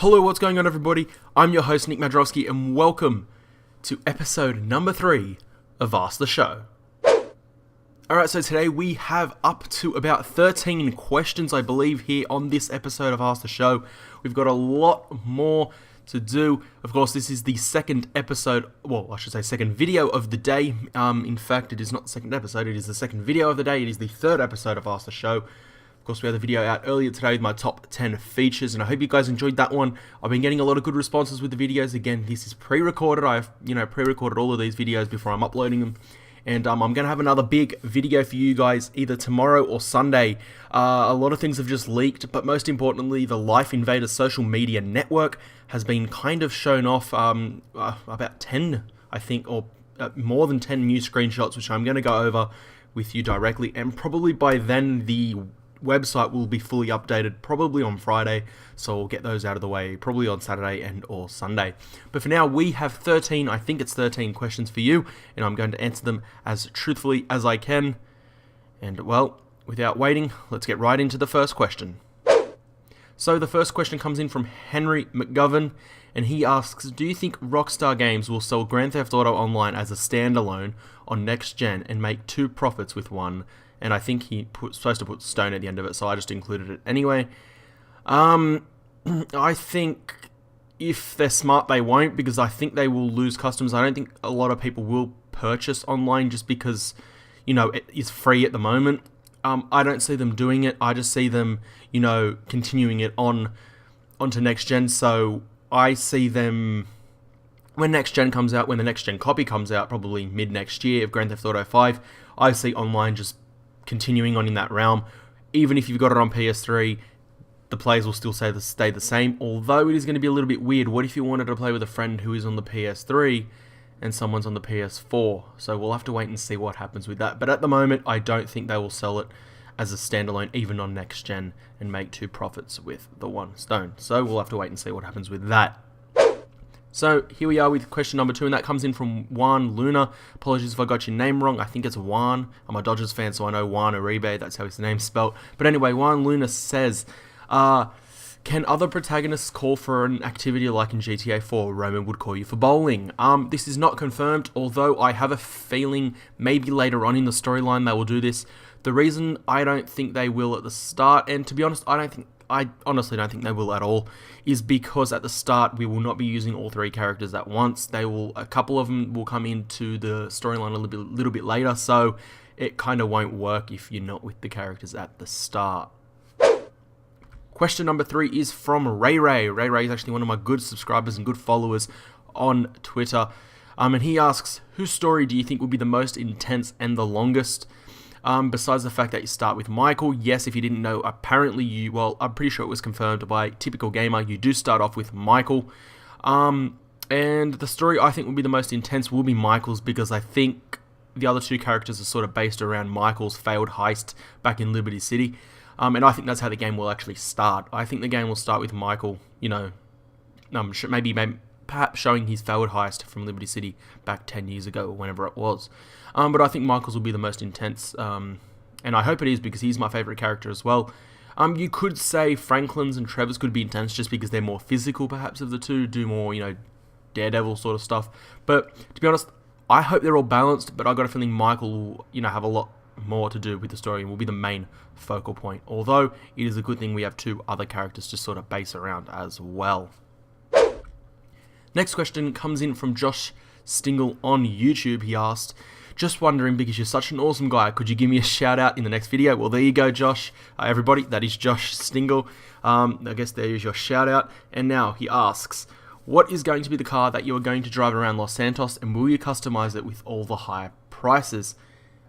Hello, what's going on everybody? I'm your host Nick Madrowski and welcome to episode number 3 of Ask the Show. Alright, so today we have up to about 13 questions I believe here on this episode of Ask the Show. We've got a lot more to do. Of course, this is the second episode, well, I should say second video of the day. In fact, it is not the second episode, it is the second video of the day. It is the third episode of Ask the Show. Of course, we had a video out earlier today with my top 10 features, and I hope you guys enjoyed that one. I've been getting a lot of good responses with the videos. Again, this is pre-recorded. I've, pre-recorded all of these videos before I'm uploading them. And I'm going to have another big video for you guys either tomorrow or Sunday. A lot of things have just leaked, but most importantly, the Invader social media network has been kind of shown off about 10, I think, or more than 10 new screenshots, which I'm going to go over with you directly. And probably by then, the website will be fully updated, probably on Friday, so we'll get those out of the way probably on Saturday and or Sunday. But for now, we have 13, I think it's 13 questions for you, and I'm going to answer them as truthfully as I can. And well, without waiting, let's get right into the first question. So the first question comes in from Henry McGovern, and he asks, do you think Rockstar Games will sell Grand Theft Auto Online as a standalone on next gen and make 2 profits with one? And I think supposed to put stone at the end of it, so I just included it anyway. I think if they're smart, they won't, because I think they will lose customers. I don't think a lot of people will purchase online just because, it is free at the moment. I don't see them doing it. I just see them, continuing it onto next gen. So I see them when next gen comes out, when the next gen copy comes out, probably mid next year of Grand Theft Auto 5. I see online just continuing on in that realm. Even if you've got it on PS3, the players will still stay the same, although it is going to be a little bit weird. What if you wanted to play with a friend who is on the PS3 and someone's on the PS4? So we'll have to wait and see what happens with that. But at the moment, I don't think they will sell it as a standalone, even on next gen, and make 2 profits with the 1 stone. So we'll have to wait and see what happens with that. So here we are with question number 2, and that comes in from Juan Luna. Apologies if I got your name wrong. I think it's Juan. I'm a Dodgers fan, so I know Juan Uribe. That's how his name's spelled. But anyway, Juan Luna says, can other protagonists call for an activity like in GTA 4? Roman would call you for bowling. This is not confirmed, although I have a feeling maybe later on in the storyline they will do this. The reason I don't think they will at the start, and to be honest, I honestly don't think they will at all, is because at the start we will not be using all 3 characters at once. A couple of them will come into the storyline a little bit later, so it kind of won't work if you're not with the characters at the start. Question number 3 is from Ray Ray. Ray Ray is actually one of my good subscribers and good followers on Twitter. And he asks, whose story do you think will be the most intense and the longest? Besides the fact that you start with Michael, yes, if you didn't know, apparently I'm pretty sure it was confirmed by Typical Gamer, you do start off with Michael. And the story I think will be the most intense will be Michael's, because I think the other 2 characters are sort of based around Michael's failed heist back in Liberty City. And I think that's how the game will actually start. I think the game will start with Michael, perhaps showing his failed heist from Liberty City back 10 years ago or whenever it was. But I think Michael's will be the most intense, and I hope it is, because he's my favourite character as well. You could say Franklin's and Trevor's could be intense just because they're more physical perhaps of the 2, do more, Daredevil sort of stuff. But to be honest, I hope they're all balanced, but I got a feeling Michael will, have a lot more to do with the story and will be the main focal point. Although it is a good thing we have 2 other characters to sort of base around as well. Next question comes in from Josh Stingle on YouTube. He asked, just wondering, because you're such an awesome guy, could you give me a shout out in the next video? Well, there you go, Josh. Everybody, that is Josh Stingle. I guess there is your shout out. And now he asks, what is going to be the car that you are going to drive around Los Santos, and will you customize it with all the high prices?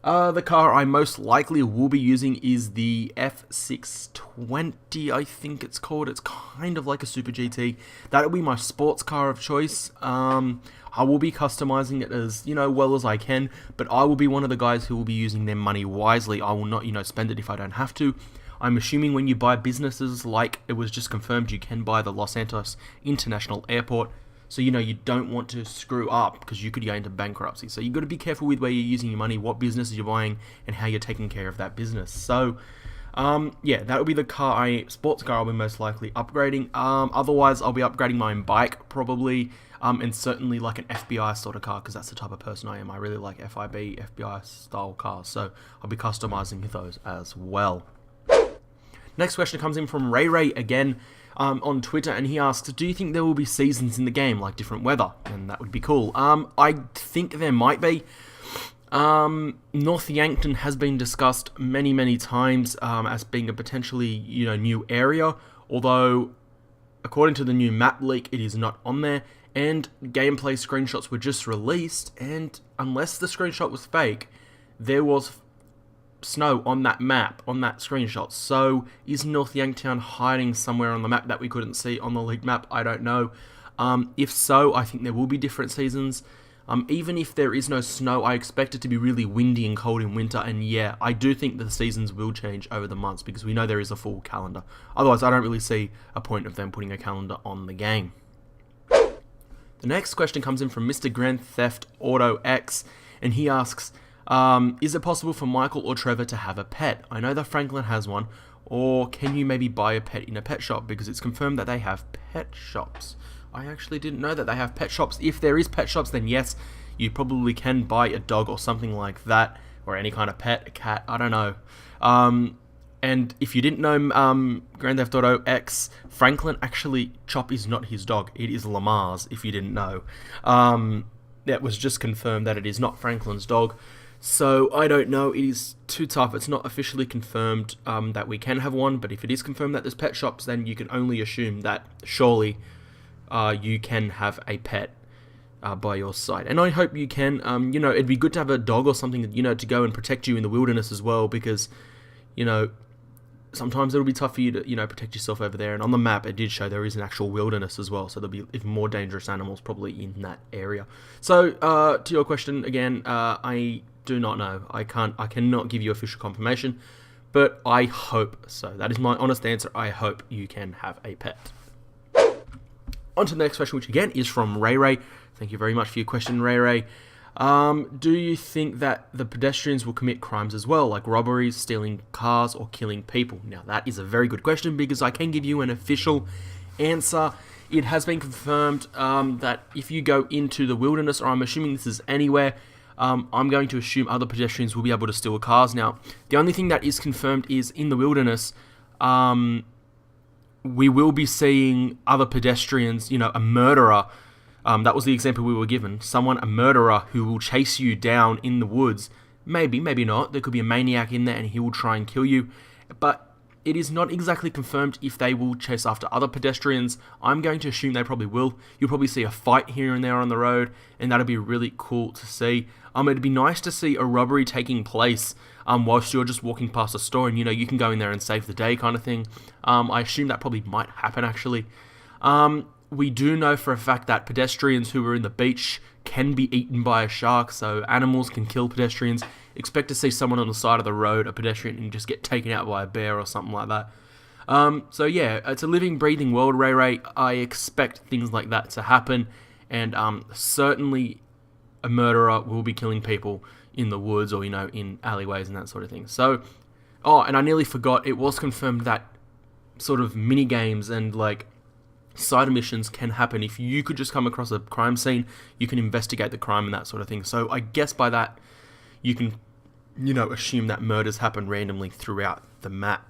The car I most likely will be using is the F620, I think it's called. It's kind of like a Super GT. That'll be my sports car of choice. I will be customizing it as, well as I can, but I will be one of the guys who will be using their money wisely. I will not, spend it if I don't have to. I'm assuming when you buy businesses, like it was just confirmed, you can buy the Los Santos International Airport. So, you don't want to screw up because you could go into bankruptcy. So, you've got to be careful with where you're using your money, what businesses you're buying, and how you're taking care of that business. So, Yeah, that would be the sports car I'll be most likely upgrading. Otherwise, I'll be upgrading my bike probably, and certainly like an FBI sort of car, because that's the type of person I am. I really like FBI style cars, so I'll be customizing those as well. Next question comes in from Ray again on Twitter, and he asks, do you think there will be seasons in the game, like different weather? And that would be cool. I think there might be. North Yankton has been discussed many times as being a potentially, new area, although according to the new map leak, it is not on there, and gameplay screenshots were just released, and unless the screenshot was fake, there was snow on that map, on that screenshot. So is North Yanktown hiding somewhere on the map that we couldn't see on the leaked map? I don't know. If so, I think there will be different seasons. Even if there is no snow, I expect it to be really windy and cold in winter, and yeah, I do think the seasons will change over the months, because we know there is a full calendar. Otherwise, I don't really see a point of them putting a calendar on the game. The next question comes in from Mr. Grand Theft Auto X, and he asks, is it possible for Michael or Trevor to have a pet? I know that Franklin has one, or can you maybe buy a pet in a pet shop, because it's confirmed that they have pet shops. I actually didn't know that they have pet shops. If there is pet shops, then yes, you probably can buy a dog or something like that, or any kind of pet, a cat, I don't know. And if you didn't know, Grand Theft Auto X, Franklin, actually, Chop is not his dog. It is Lamar's, if you didn't know. That was just confirmed that it is not Franklin's dog. So, I don't know, it is too tough. It's not officially confirmed that we can have one, but if it is confirmed that there's pet shops, then you can only assume that surely you can have a pet by your side. And I hope you can. It'd be good to have a dog or something, to go and protect you in the wilderness as well, because, sometimes it'll be tough for you to, protect yourself over there. And on the map, it did show there is an actual wilderness as well, so there'll be even more dangerous animals probably in that area. So, to your question again, I do not know. I cannot give you official confirmation, but I hope so. That is my honest answer. I hope you can have a pet. On to the next question, which again is from Ray. Thank you very much for your question, Ray. Do you think that the pedestrians will commit crimes as well, like robberies, stealing cars, or killing people? Now, that is a very good question, because I can give you an official answer. It has been confirmed that if you go into the wilderness, or I'm assuming this is anywhere, I'm going to assume other pedestrians will be able to steal cars. Now, the only thing that is confirmed is in the wilderness, we will be seeing other pedestrians, a murderer. That was the example we were given. A murderer who will chase you down in the woods. Maybe not. There could be a maniac in there and he will try and kill you. But it is not exactly confirmed if they will chase after other pedestrians. I'm going to assume they probably will. You'll probably see a fight here and there on the road, and that'll be really cool to see. It'd be nice to see a robbery taking place whilst you're just walking past a store, and you can go in there and save the day kind of thing. I assume that probably might happen actually. We do know for a fact that pedestrians who are in the beach can be eaten by a shark, so animals can kill pedestrians. Expect to see someone on the side of the road, a pedestrian, and just get taken out by a bear or something like that. So yeah, it's a living, breathing world, Ray. I expect things like that to happen, and certainly a murderer will be killing people in the woods or, in alleyways and that sort of thing. So, and I nearly forgot, it was confirmed that sort of mini games and side missions can happen. If you could just come across a crime scene, you can investigate the crime and that sort of thing. So I guess by that, you can, assume that murders happen randomly throughout the map.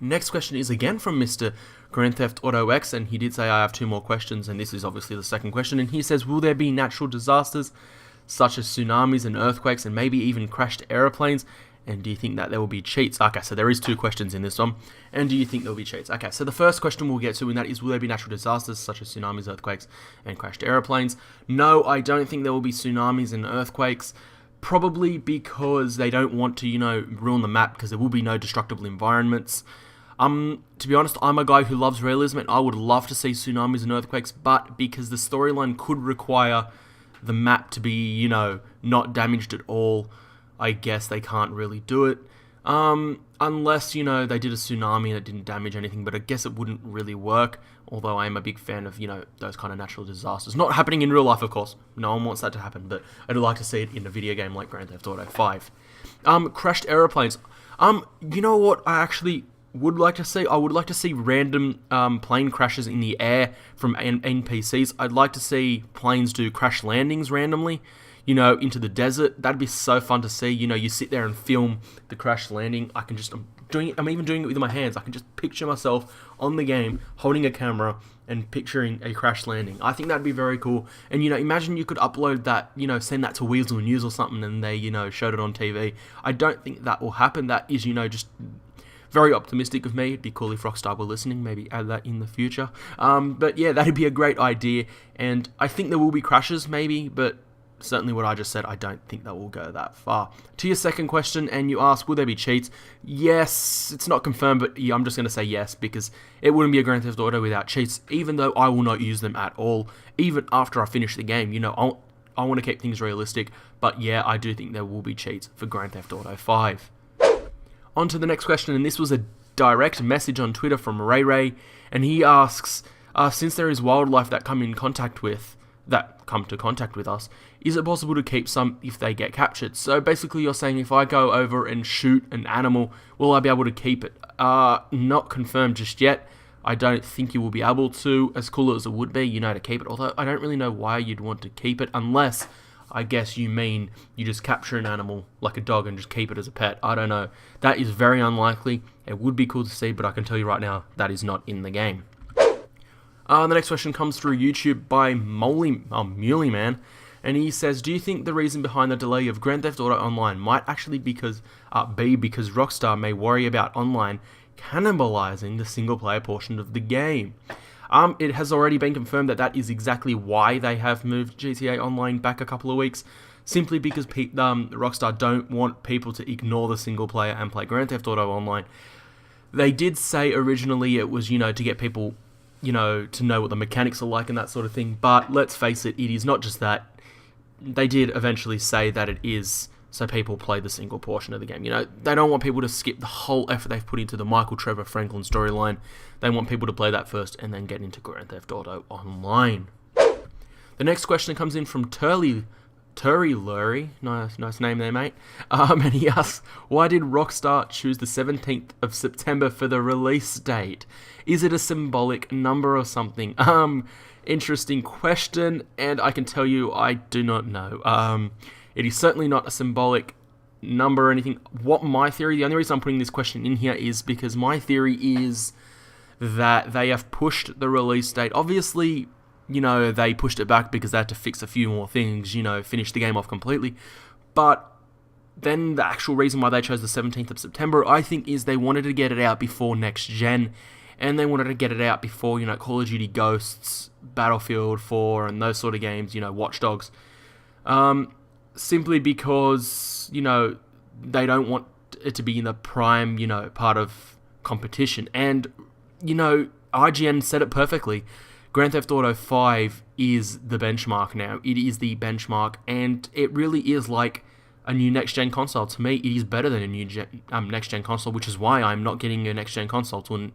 Next question is again from Mr. Grand Theft Auto X, and he did say I have 2 more questions, and this is obviously the second question, and he says, will there be natural disasters such as tsunamis and earthquakes and maybe even crashed aeroplanes? And do you think that there will be cheats? Okay, so there is 2 questions in this one. And do you think there will be cheats? Okay, so the first question we'll get to, and that is, will there be natural disasters such as tsunamis, earthquakes, and crashed aeroplanes? No, I don't think there will be tsunamis and earthquakes. Probably because they don't want to, ruin the map, because there will be no destructible environments. To be honest, I'm a guy who loves realism, and I would love to see tsunamis and earthquakes, but because the storyline could require the map to be, not damaged at all, I guess they can't really do it. Unless, they did a tsunami and it didn't damage anything, but I guess it wouldn't really work, although I am a big fan of, those kind of natural disasters. Not happening in real life, of course. No one wants that to happen, but I'd like to see it in a video game like Grand Theft Auto 5. Crashed aeroplanes. You know what I actually would like to see? I would like to see random plane crashes in the air from NPCs. I'd like to see planes do crash landings randomly, into the desert. That'd be so fun to see. You sit there and film the crash landing. I'm even doing it with my hands. I can just picture myself on the game holding a camera and picturing a crash landing. I think that'd be very cool. And imagine you could upload that, send that to Weasel News or something, and they, showed it on TV. I don't think that will happen. That is, just very optimistic of me. It'd be cool if Rockstar were listening. Maybe add that in the future. But yeah, that'd be a great idea. And I think there will be crashes, maybe, but certainly what I just said, I don't think that will go that far. To your second question, and you ask, will there be cheats? Yes, it's not confirmed, but yeah, I'm just going to say yes, because it wouldn't be a Grand Theft Auto without cheats, even though I will not use them at all, even after I finish the game. I want to keep things realistic, but yeah, I do think there will be cheats for Grand Theft Auto 5. On to the next question, and this was a direct message on Twitter from Ray Ray, and he asks, since there is wildlife that come to contact with us, is it possible to keep some if they get captured? So basically you're saying if I go over and shoot an animal, will I be able to keep it? Not confirmed just yet. I don't think you will be able to, as cool as it would be, to keep it. Although I don't really know why you'd want to keep it, unless I guess you mean you just capture an animal like a dog and just keep it as a pet. I don't know. That is very unlikely. It would be cool to see, but I can tell you right now, that is not in the game. The next question comes through YouTube by Muley Man, and he says, do you think the reason behind the delay of Grand Theft Auto Online might actually be because Rockstar may worry about online cannibalizing the single-player portion of the game? It has already been confirmed that is exactly why they have moved GTA Online back a couple of weeks, simply because Rockstar don't want people to ignore the single-player and play Grand Theft Auto Online. They did say originally it was, to get people to know what the mechanics are like and that sort of thing. But let's face it, it is not just that. They did eventually say that it is so people play the single portion of the game. They don't want people to skip the whole effort they've put into the Michael Trevor Franklin storyline. They want people to play that first and then get into Grand Theft Auto Online. The next question comes in from Turry Lurie, nice name there, mate. And he asks, why did Rockstar choose the 17th of September for the release date? Is it a symbolic number or something? Interesting question, and I can tell you I do not know. It is certainly not a symbolic number or anything. The only reason I'm putting this question in here is because my theory is that they have pushed the release date. Obviously, they pushed it back because they had to fix a few more things, finish the game off completely. But then the actual reason why they chose the 17th of September, I think, is they wanted to get it out before next gen. And they wanted to get it out before, Call of Duty Ghosts, Battlefield 4, and those sort of games, Watch Dogs. Simply because, they don't want it to be in the prime, part of competition. And, IGN said it perfectly. Grand Theft Auto 5 is the benchmark now. It is the benchmark, and it really is like a new next-gen console. To me, it is better than a new next-gen console, which is why I'm not getting a next-gen console till,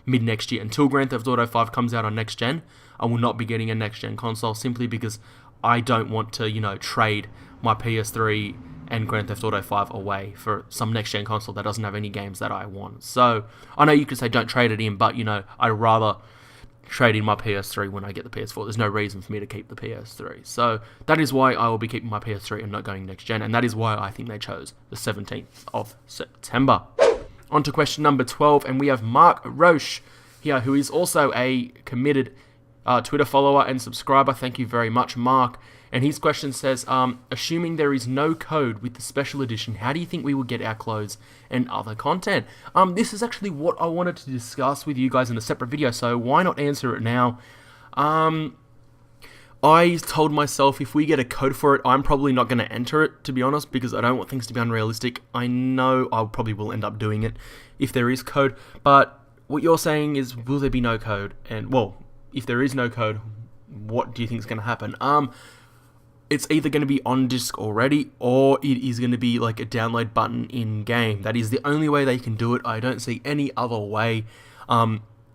mid-next year. Until Grand Theft Auto 5 comes out on next-gen, I will not be getting a next-gen console, simply because I don't want to, trade my PS3 and Grand Theft Auto 5 away for some next-gen console that doesn't have any games that I want. So, I know you could say don't trade it in, but, I'd rather trade in my PS3 when I get the PS4. There's no reason for me to keep the PS3. So that is why I will be keeping my PS3 and not going next gen, and that is why I think they chose the 17th of September. On to question number 12, and we have Mark Roche here, who is also a committed Twitter follower and subscriber. Thank you very much, Mark. And his question says, assuming there is no code with the special edition, how do you think we will get our clothes and other content? This is actually what I wanted to discuss with you guys in a separate video, so why not answer it now? I told myself if we get a code for it, I'm probably not going to enter it, to be honest, because I don't want things to be unrealistic. I know I probably will end up doing it if there is code, but what you're saying is, will there be no code? And, well, if there is no code, what do you think is going to happen? it's either going to be on disc already, or it is going to be like a download button in game. That is the only way they can do it. I don't see any other way.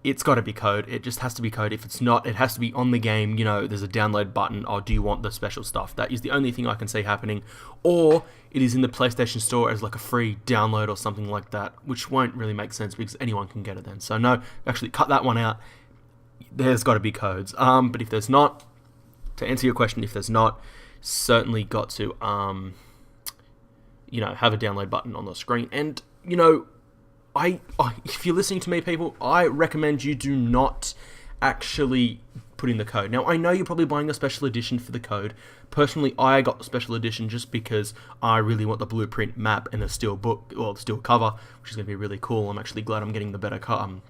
It's got to be code. It just has to be code. If it's not, it has to be on the game. There's a download button. Or do you want the special stuff? That is the only thing I can see happening. Or it is in the PlayStation Store as like a free download or something like that, which won't really make sense because anyone can get it then. So no, actually cut that one out. There's got to be codes. But if there's not, to answer your question, if there's not, certainly got to have a download button on the screen. And if you're listening to me, people, I recommend you do not actually put in the code. Now, I know you're probably buying a special edition for the code. Personally, I got the special edition just because I really want the blueprint map and the steel book, or the steel cover, which is going to be really cool. I'm actually glad I'm getting the better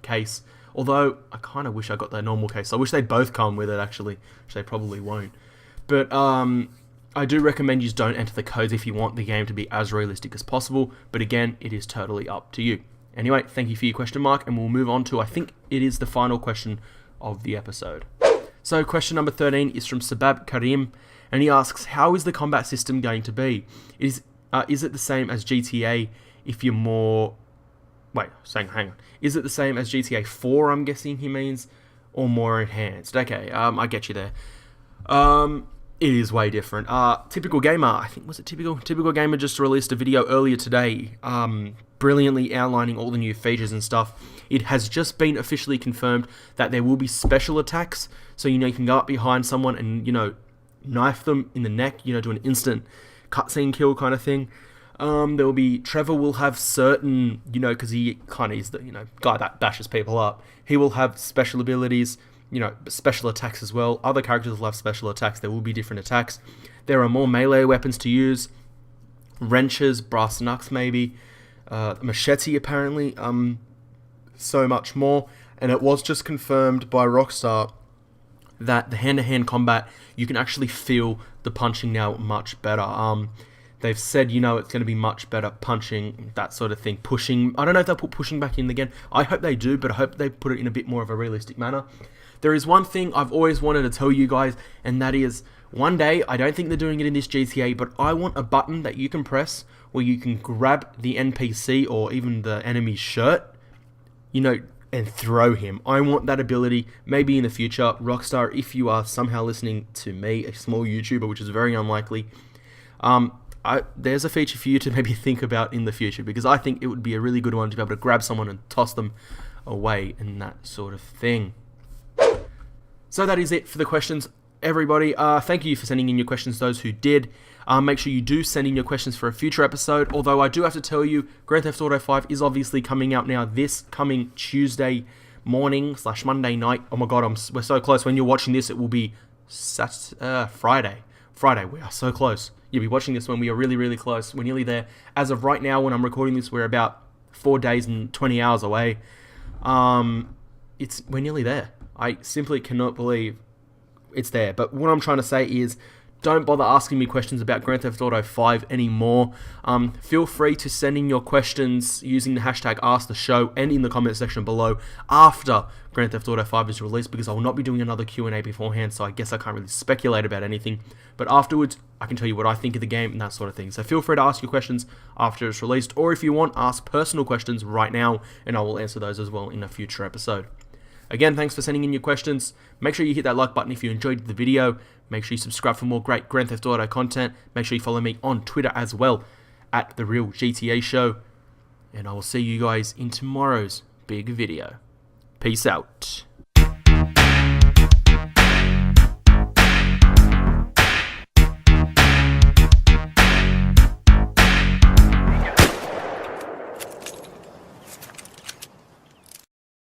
case. Although, I kind of wish I got the normal case. I wish they both come with it, actually, which they probably won't. But I do recommend you don't enter the codes if you want the game to be as realistic as possible. But again, it is totally up to you. Anyway, thank you for your question, Mark, and we'll move on to, I think it is the final question of the episode. So question number 13 is from Sabab Karim, and he asks, how is the combat system going to be? Is it the same as GTA if you're more... Wait, hang on. Is it the same as GTA 4, I'm guessing he means, or more enhanced? Okay, I get you there. It is way different. Typical Gamer, I think, was it Typical? Typical Gamer just released a video earlier today, brilliantly outlining all the new features and stuff. It has just been officially confirmed that there will be special attacks, so you can go up behind someone and knife them in the neck, do an instant cutscene kill kind of thing. There will be Trevor will have certain, because he kind of is the guy that bashes people up. He will have special abilities, special attacks as well. Other characters will have special attacks. There will be different attacks. There are more melee weapons to use, wrenches, brass knucks maybe. Machete apparently, so much more, and it was just confirmed by Rockstar that the hand-to-hand combat, you can actually feel the punching now much better. They've said, it's going to be much better punching, that sort of thing, pushing. I don't know if they'll put pushing back in again. I hope they do, but I hope they put it in a bit more of a realistic manner. There is one thing I've always wanted to tell you guys, and that is, one day, I don't think they're doing it in this GTA, but I want a button that you can press where you can grab the NPC or even the enemy's shirt, and throw him. I want that ability, maybe in the future. Rockstar, if you are somehow listening to me, a small YouTuber, which is very unlikely, there's a feature for you to maybe think about in the future, because I think it would be a really good one to be able to grab someone and toss them away and that sort of thing. So that is it for the questions, everybody. Thank you for sending in your questions, those who did. Make sure you do send in your questions for a future episode, although I do have to tell you, Grand Theft Auto 5 is obviously coming out now this coming Tuesday morning / Monday night. Oh my god, we're so close. When you're watching this, it will be Friday. We are so close. You'll be watching this when we are really, really close. We're nearly there. As of right now, when I'm recording this, we're about 4 days and 20 hours away. We're nearly there. I simply cannot believe it's there. But what I'm trying to say is, don't bother asking me questions about Grand Theft Auto 5 anymore. Feel free to send in your questions using the hashtag #AskTheShow and in the comment section below after Grand Theft Auto 5 is released, because I will not be doing another Q&A beforehand, so I guess I can't really speculate about anything. But afterwards, I can tell you what I think of the game and that sort of thing. So feel free to ask your questions after it's released, or if you want, ask personal questions right now, and I will answer those as well in a future episode. Again, thanks for sending in your questions. Make sure you hit that like button if you enjoyed the video. Make sure you subscribe for more great Grand Theft Auto content. Make sure you follow me on Twitter as well, at TheGTAShow. And I will see you guys in tomorrow's big video. Peace out.